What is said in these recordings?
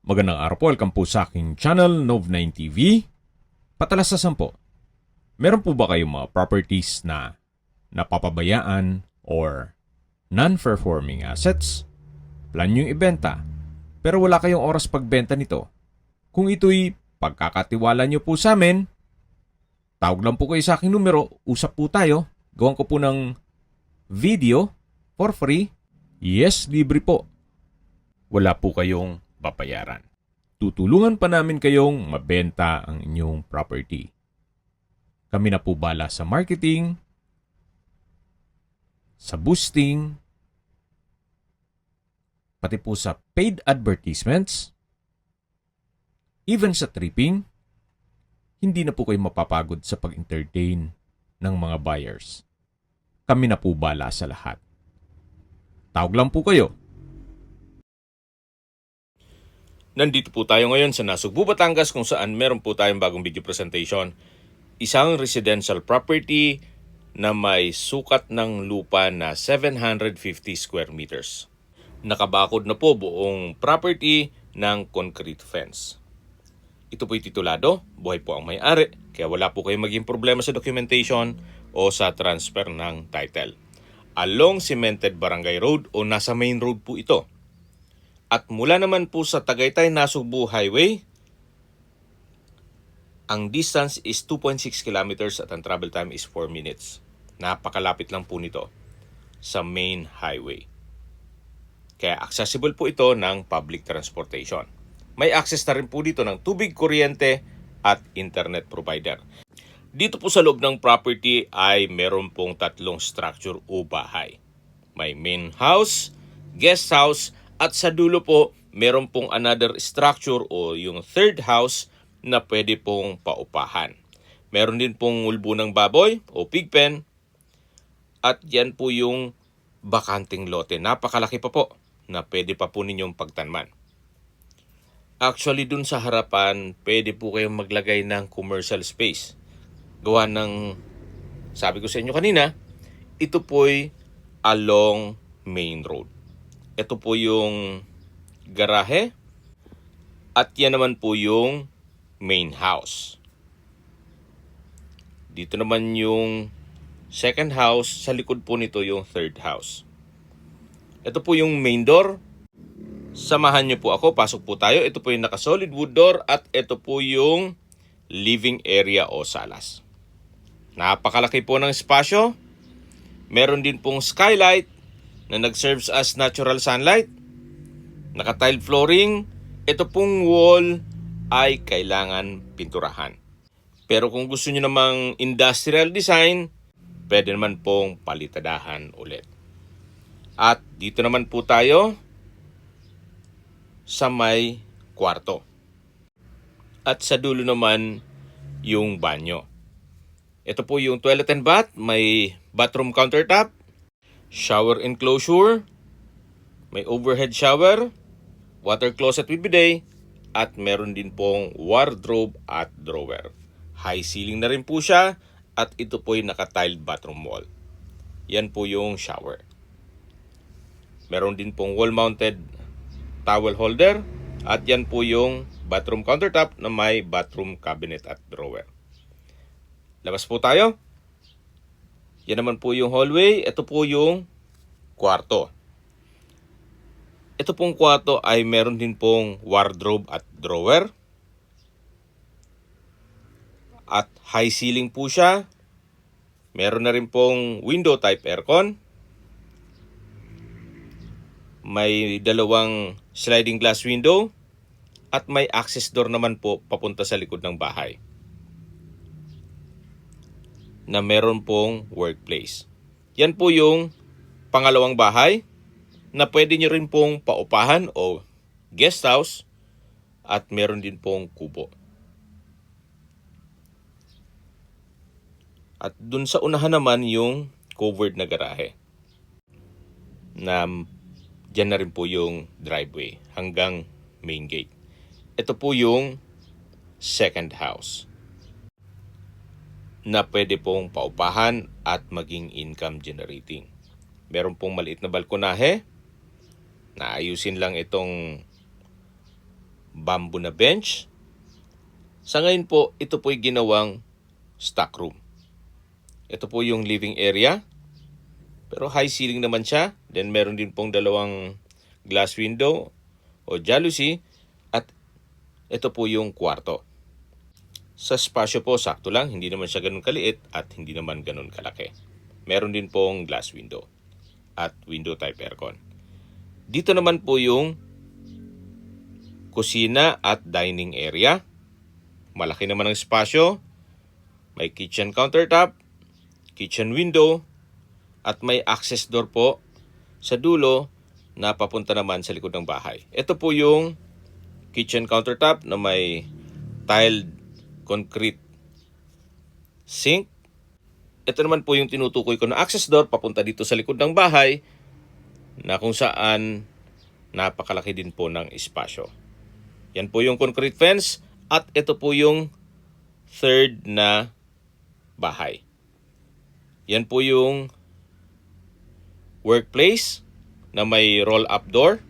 Magandang araw po, welcome po sa aking channel, Nov9 TV. Patalasasan po, meron po ba kayong mga properties na napapabayaan or non-performing assets? Plan nyo ibenta, pero wala kayong oras pagbenta nito. Kung ito'y pagkakatiwala nyo po sa amin, tawag lang po kayo sa aking numero, usap po tayo, gawan ko po ng video for free. Yes, libre po. Wala po kayong babayaran. Tutulungan pa namin kayong mabenta ang inyong property. Kami na po bala sa marketing, sa boosting, pati po sa paid advertisements, even sa tripping. Hindi na po kayo mapapagod sa pag-entertain ng mga buyers. Kami na po bala sa lahat. Tawag lang po kayo. Nandito po tayo ngayon sa Nasugbu, Batangas kung saan meron po tayong bagong video presentation. Isang residential property na may sukat ng lupa na 750 square meters. Nakabakod na po buong property ng concrete fence. Ito po'y titulado, buhay po ang may-ari, kaya wala po kayong maging problema sa documentation o sa transfer ng title. Along Cemented Barangay Road o nasa main road po ito. At mula naman po sa Tagaytay-Nasugbu Highway, ang distance is 2.6 kilometers at ang travel time is 4 minutes. Napakalapit lang po nito sa main highway. Kaya accessible po ito ng public transportation. May access na rin po dito ng tubig, kuryente at internet provider. Dito po sa loob ng property ay meron pong tatlong structure o bahay. May main house, guest house, at sa dulo po, meron pong another structure o yung third house na pwede pong paupahan. Meron din pong ulbo ng baboy o pig pen. At yan po yung bakanting lote. Napakalaki pa po na pwede pa po ninyong pagtanman. Actually, dun sa harapan, pwede po kayong maglagay ng commercial space. Gawa ng, sabi ko sa inyo kanina, ito po'y along main road. Ito po yung garahe at yan naman po yung main house. Dito naman yung second house, sa likod po nito yung third house. Ito po yung main door. Samahan niyo po ako, pasok po tayo. Ito po yung naka-solid wood door at ito po yung living area o salas. Napakalaki po ng espasyo. Meron din pong skylight na nag-serves as natural sunlight. Naka-tile flooring. Ito pong wall ay kailangan pinturahan. Pero kung gusto nyo namang industrial design, pwede naman pong palitadahan ulit. At dito naman po tayo sa may kwarto. At sa dulo naman yung banyo. Ito po yung toilet and bath. May bathroom countertop, shower enclosure, may overhead shower, water closet with bidet, at meron din pong wardrobe at drawer. High ceiling na rin po siya at ito po yung naka-tiled bathroom wall. Yan po yung shower. Meron din pong wall-mounted towel holder at yan po yung bathroom countertop na may bathroom cabinet at drawer. Labas po tayo. Yan naman po yung hallway. Ito po yung kwarto. Ito pong kwarto ay meron din pong wardrobe at drawer. At high ceiling po siya. Meron na rin pong window type aircon. May dalawang sliding glass window. At may access door naman po papunta sa likod ng bahay na meron pong workplace. Yan po yung pangalawang bahay na pwede nyo rin pong paupahan o guest house at meron din pong kubo. At dun sa unahan naman yung covered na garahe na dyan na rin po yung driveway hanggang main gate. Ito po yung second house na pwede pong paupahan at maging income generating. Meron pong maliit na balkonahe. Naayusin lang itong bamboo na bench. Sa ngayon po, ito po'y ginawang stock room. Ito po yung living area. Pero high ceiling naman siya. Then meron din pong dalawang glass window o jalousie. At ito po yung kwarto. Sa spasyo po, sakto lang. Hindi naman siya ganun kaliit at hindi naman ganun kalaki. Meron din pong glass window at window type aircon. Dito naman po yung kusina at dining area. Malaki naman ang spasyo. May kitchen countertop, kitchen window, at may access door po sa dulo na papunta naman sa likod ng bahay. Ito po yung kitchen countertop na may tiled concrete sink. Ito naman po yung tinutukoy ko na access door papunta dito sa likod ng bahay na kung saan napakalaki din po ng espasyo. Yan po yung concrete fence at ito po yung third na bahay. Yan po yung workplace na may roll-up door.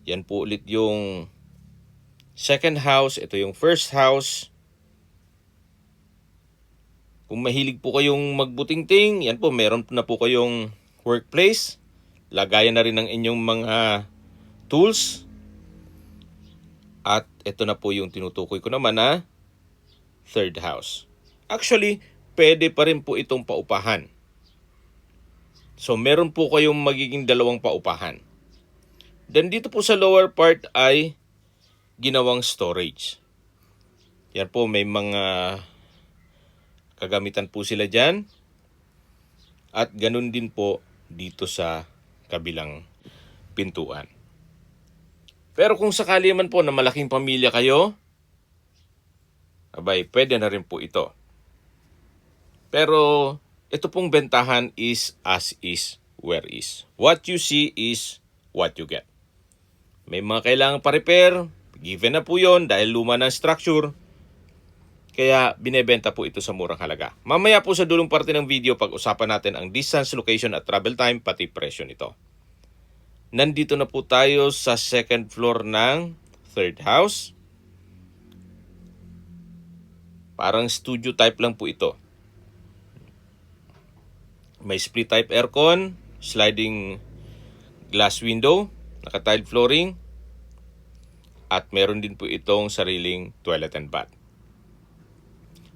Yan po ulit yung second house. Ito yung first house. Kung mahilig po kayong magbutingting, yan po, meron na po kayong workplace. Lagayan na rin ng inyong mga tools. At ito na po yung tinutukoy ko naman na third house. Actually, pwede pa rin po itong paupahan. So, meron po kayong magiging dalawang paupahan. Then, dito po sa lower part ay ginawang storage. Yan po, may mga kagamitan po sila dyan. At ganun din po dito sa kabilang pintuan. Pero kung sakali man po na malaking pamilya kayo, abay, pwede na rin po ito. Pero ito pong bentahan is as is, where is. What you see is what you get. May mga kailangan pa-repair, given na po yon dahil luma ng structure. Kaya binebenta po ito sa murang halaga. Mamaya po sa dulong parte ng video, pag-usapan natin ang distance, location at travel time, pati presyo nito. Nandito na po tayo sa second floor ng third house. Parang studio type lang po ito. May split type aircon, sliding glass window, naka-tiled flooring, at meron din po itong sariling toilet and bath.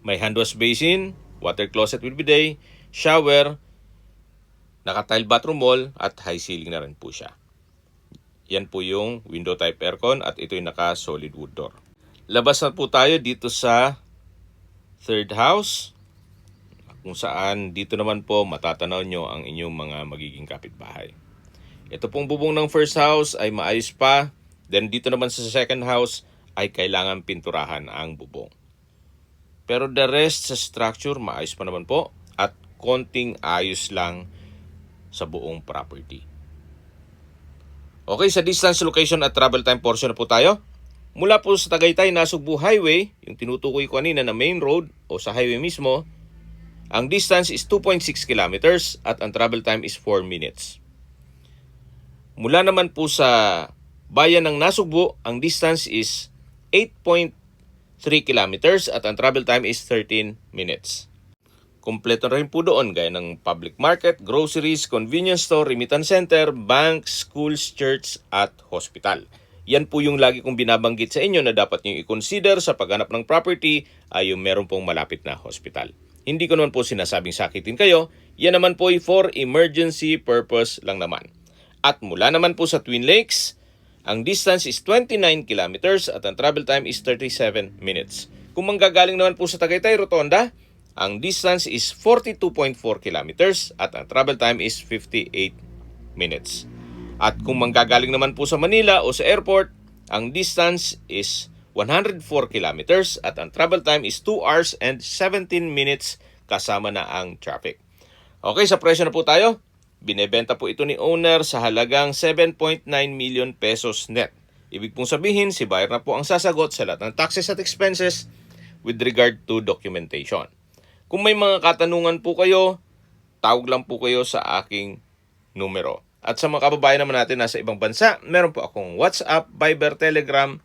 May hand wash basin, water closet with bidet, shower, naka-tiled bathroom wall, at high ceiling na rin po siya. Yan po yung window type aircon at ito yung naka-solid wood door. Labas na po tayo dito sa third house, kung saan dito naman po matatanaw nyo ang inyong mga magiging kapitbahay. Ito pong bubong ng first house ay maayos pa. Then dito naman sa second house ay kailangan pinturahan ang bubong. Pero the rest sa structure maayos pa naman po at konting ayos lang sa buong property. Okay, sa distance, location at travel time portion na po tayo. Mula po sa Tagaytay-Nasugbu Highway, yung tinutukoy ko kanina na main road o sa highway mismo, ang distance is 2.6 kilometers at ang travel time is 4 minutes. Mula naman po sa bayan ng Nasugbu, ang distance is 8.3 kilometers at ang travel time is 13 minutes. Kompleto rin po doon gaya ng public market, groceries, convenience store, remittance center, bank, schools, church at hospital. Yan po yung lagi kong binabanggit sa inyo na dapat nyo i-consider sa paghanap ng property ay yung meron pong malapit na hospital. Hindi ko naman po sinasabing sakitin kayo, yan naman po ay for emergency purpose lang naman. At mula naman po sa Twin Lakes, ang distance is 29 kilometers at ang travel time is 37 minutes. Kung manggagaling naman po sa Tagaytay Rotonda, ang distance is 42.4 kilometers at ang travel time is 58 minutes. At kung manggagaling naman po sa Manila o sa airport, ang distance is 104 kilometers at ang travel time is 2 hours and 17 minutes kasama na ang traffic. Okay, sa presyo na po tayo. Binebenta po ito ni owner sa halagang 7.9 million pesos net. Ibig pong sabihin, si buyer na po ang sasagot sa lahat ng taxes at expenses with regard to documentation. Kung may mga katanungan po kayo, tawag lang po kayo sa aking numero. At sa mga kababayan naman natin nasa ibang bansa, meron po akong WhatsApp, Viber, Telegram,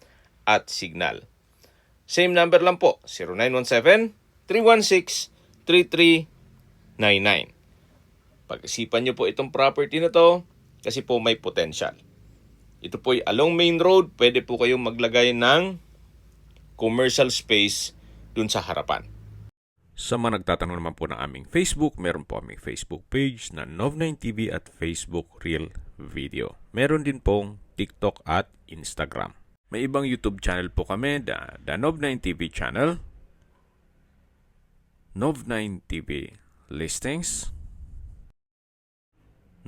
at Signal. Same number lang po, 0917-316-3399. Pag-isipan nyo po itong property na to kasi po may potential. Ito po ay along main road, pwede po kayong maglagay ng commercial space dun sa harapan. Sa mga nagtatanong naman po ng aming Facebook, meron po aming Facebook page na Nov9TV at Facebook Real Video. Meron din pong TikTok at Instagram. May ibang YouTube channel po kami, the Nov9TV channel, Nov9TV Listings,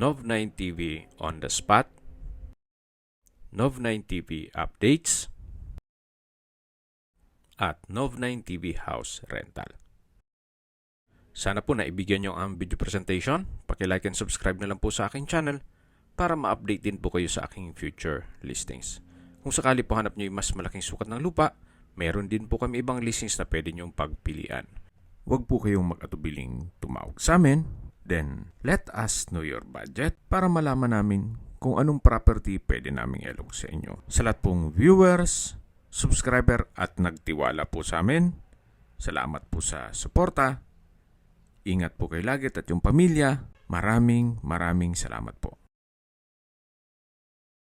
Nov9TV On The Spot, Nov9TV Updates, at Nov9TV House Rental. Sana po naibigyan nyo ang video presentation. Paki-like and subscribe na lang po sa aking channel para ma-update din po kayo sa aking future listings. Kung sakali po hanap nyo yung mas malaking sukat ng lupa, meron din po kami ibang listings na pwede nyong pagpilian. Huwag po kayong mag-atubiling tumawag sa amin. Then, let us know your budget para malaman namin kung anong property pwede naming ilog sa inyo. Sa lahat pong viewers, subscriber at nagtiwala po sa amin, salamat po sa suporta. Ingat po kayo lagi at yung pamilya. Maraming salamat po.